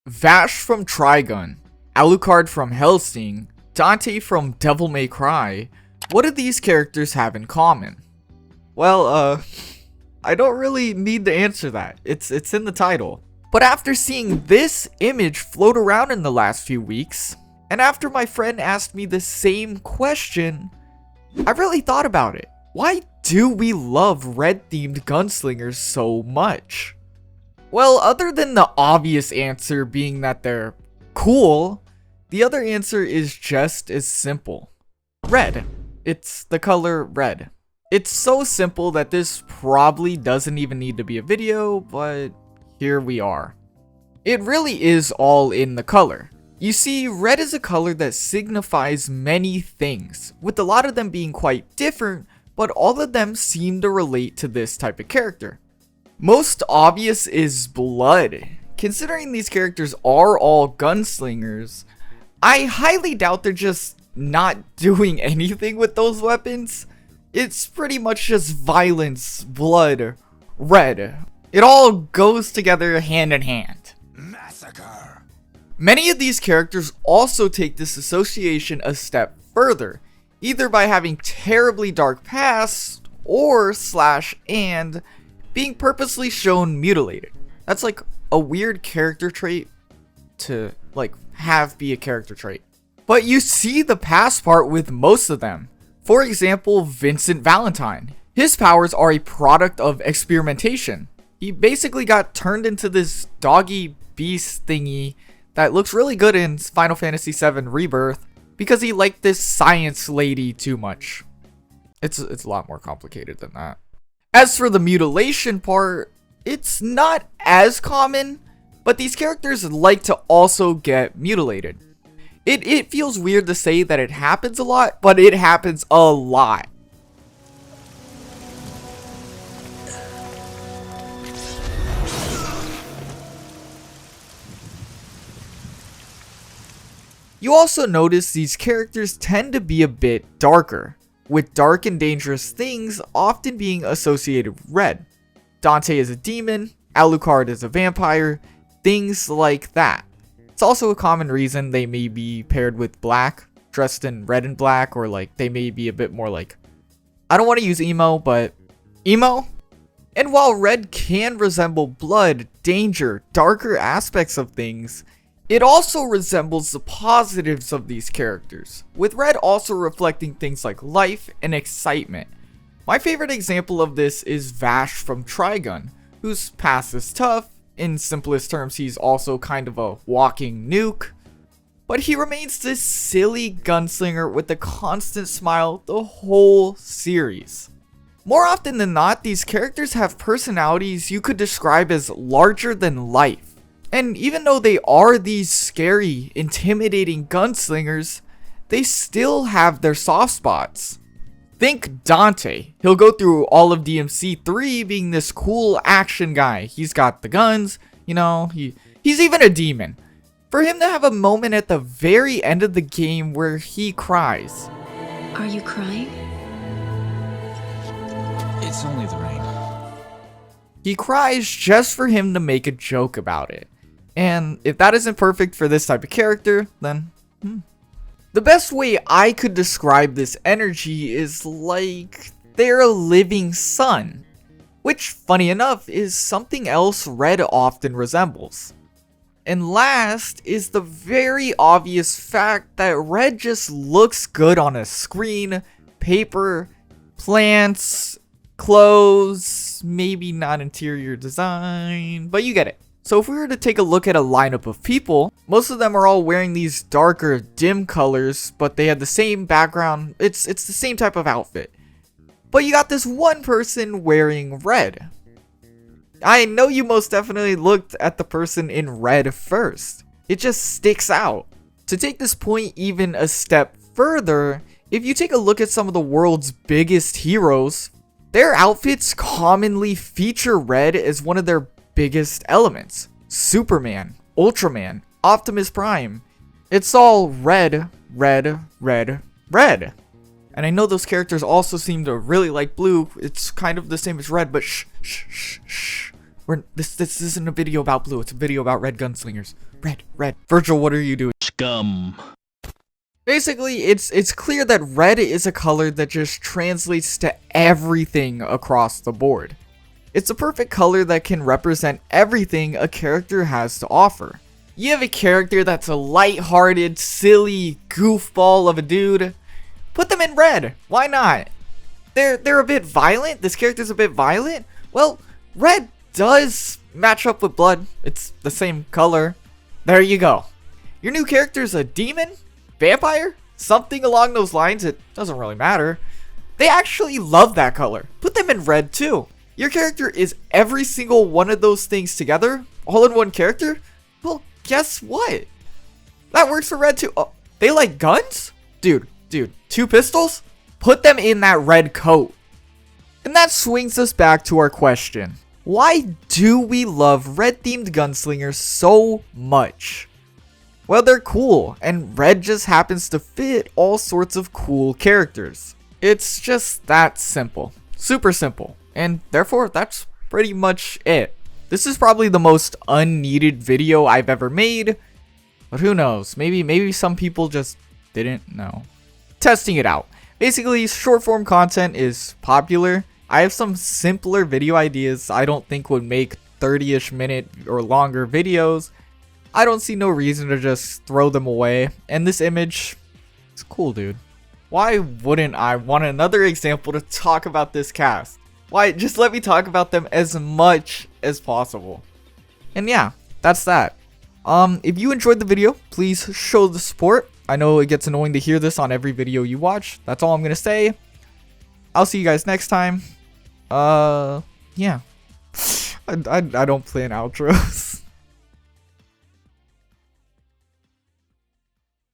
Vash from Trigun, Alucard from Hellsting, Dante from Devil May Cry. What do these characters have in common? Well, I don't really need to answer that. It's in the title. But after seeing this image float around in the last few weeks, and after my friend asked me the same question, I really thought about it. Why do we love red-themed gunslingers so much? Well, other than the obvious answer being that they're cool, the other answer is just as simple. Red. It's the color red. It's so simple that this probably doesn't even need to be a video, but here we are. It really is all in the color. You see, red is a color that signifies many things, with a lot of them being quite different, but all of them seem to relate to this type of character. Most obvious is blood. Considering these characters are all gunslingers, I highly doubt they're just not doing anything with those weapons. It's pretty much just violence, blood, red. It all goes together hand in hand. Massacre. Many of these characters also take this association a step further, either by having terribly dark pasts or and being purposely shown mutilated. That's like a weird character trait to have be a character trait. But you see the past part with most of them. For example, Vincent Valentine. His powers are a product of experimentation. He basically got turned into this doggy beast thingy that looks really good in Final Fantasy VII Rebirth because he liked this science lady too much. It's a lot more complicated than that. As for the mutilation part, it's not as common, but these characters like to also get mutilated. It feels weird to say that it happens a lot, but it happens a lot. You also notice these characters tend to be a bit darker, with dark and dangerous things often being associated with red. Dante is a demon, Alucard is a vampire, things like that. It's also a common reason they may be paired with black, dressed in red and black, or they may be a bit more I don't want to use emo, but emo? And while red can resemble blood, danger, darker aspects of things, it also resembles the positives of these characters, with red also reflecting things like life and excitement. My favorite example of this is Vash from Trigun, whose past is tough. In simplest terms, he's also kind of a walking nuke. But he remains this silly gunslinger with a constant smile the whole series. More often than not, these characters have personalities you could describe as larger than life. And even though they are these scary, intimidating gunslingers, they still have their soft spots. Think Dante. He'll go through all of DMC 3 being this cool action guy. He's got the guns, he's even a demon. For him to have a moment at the very end of the game where he cries. Are you crying? It's only the rain. He cries just for him to make a joke about it. And if that isn't perfect for this type of character, then The best way I could describe this energy is like their living sun, which, funny enough, is something else red often resembles. And last is the very obvious fact that red just looks good on a screen, paper, plants, clothes, maybe not interior design, but you get it. So if we were to take a look at a lineup of people, most of them are all wearing these darker, dim colors, but they have the same background. It's the same type of outfit. But you got this one person wearing red. I know you most definitely looked at the person in red first. It just sticks out. To take this point even a step further, if you take a look at some of the world's biggest heroes, their outfits commonly feature red as one of their biggest elements. Superman, Ultraman, Optimus Prime. It's all red, red, red, red. And I know those characters also seem to really like blue. It's kind of the same as red, but shh. This isn't a video about blue. It's a video about red gunslingers. Red. Virgil, what are you doing? Scum. Basically, it's clear that red is a color that just translates to everything across the board. It's a perfect color that can represent everything a character has to offer. You have a character that's a light-hearted, silly goofball of a dude. Put them in red. Why not? They're a bit violent. This character's a bit violent. Well, red does match up with blood. It's the same color. There you go. Your new character's a demon? Vampire? Something along those lines. It doesn't really matter. They actually love that color. Put them in red too. Your character is every single one of those things together, all in one character. Well, guess what? That works for red too. Oh, they like guns? Dude, 2 pistols? Put them in that red coat. And that swings us back to our question. Why do we love red-themed gunslingers so much? Well, they're cool, and red just happens to fit all sorts of cool characters. It's just that simple. Super simple. And therefore, that's pretty much it. This is probably the most unneeded video I've ever made, but who knows? Maybe some people just didn't know. Testing it out. Basically, short form content is popular. I have some simpler video ideas I don't think would make 30-ish minute or longer videos. I don't see no reason to just throw them away. And this image, it's cool, dude. Why wouldn't I want another example to talk about this cast? Why, just let me talk about them as much as possible. And yeah, that's that. If you enjoyed the video, please show the support. I know it gets annoying to hear this on every video you watch. That's all I'm gonna say. I'll see you guys next time. Yeah. I don't plan outros.